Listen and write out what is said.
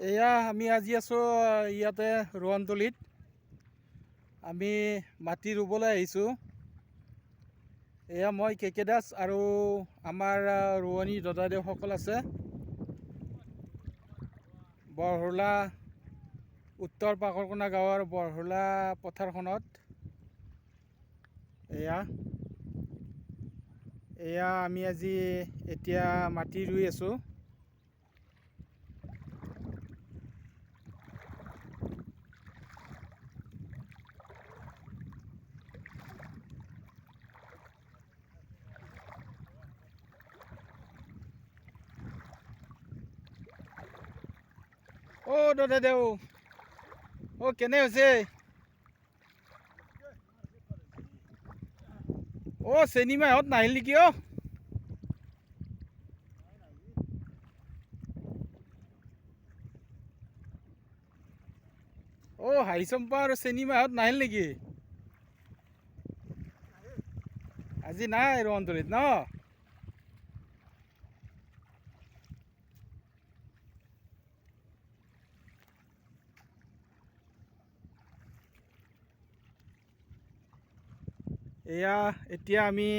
এয়া আমি আজি আছোঁ ইয়াতে ৰোৱনতলীত। আমি মাটি ৰুবলৈ আহিছোঁ। এয়া মই কেকে দাস আৰু আমাৰ ৰোৱনী দাদাদেউসকল আছে। বৰহোলা উত্তৰ পাকৰকোনা গাঁৱৰ বৰহোলা পথাৰখনত এয়া আমি আজি এতিয়া মাটি ৰুই আছোঁ। দাদাদেউ কেনে হৈছে? চেনী মাহত নাহিল নেকি? হাৰিচম্পা আৰু চেনী মাহত নাহিল নেকি? আজি নাই ৰোৱনতলীত ন? এয়া এতিয়া আমি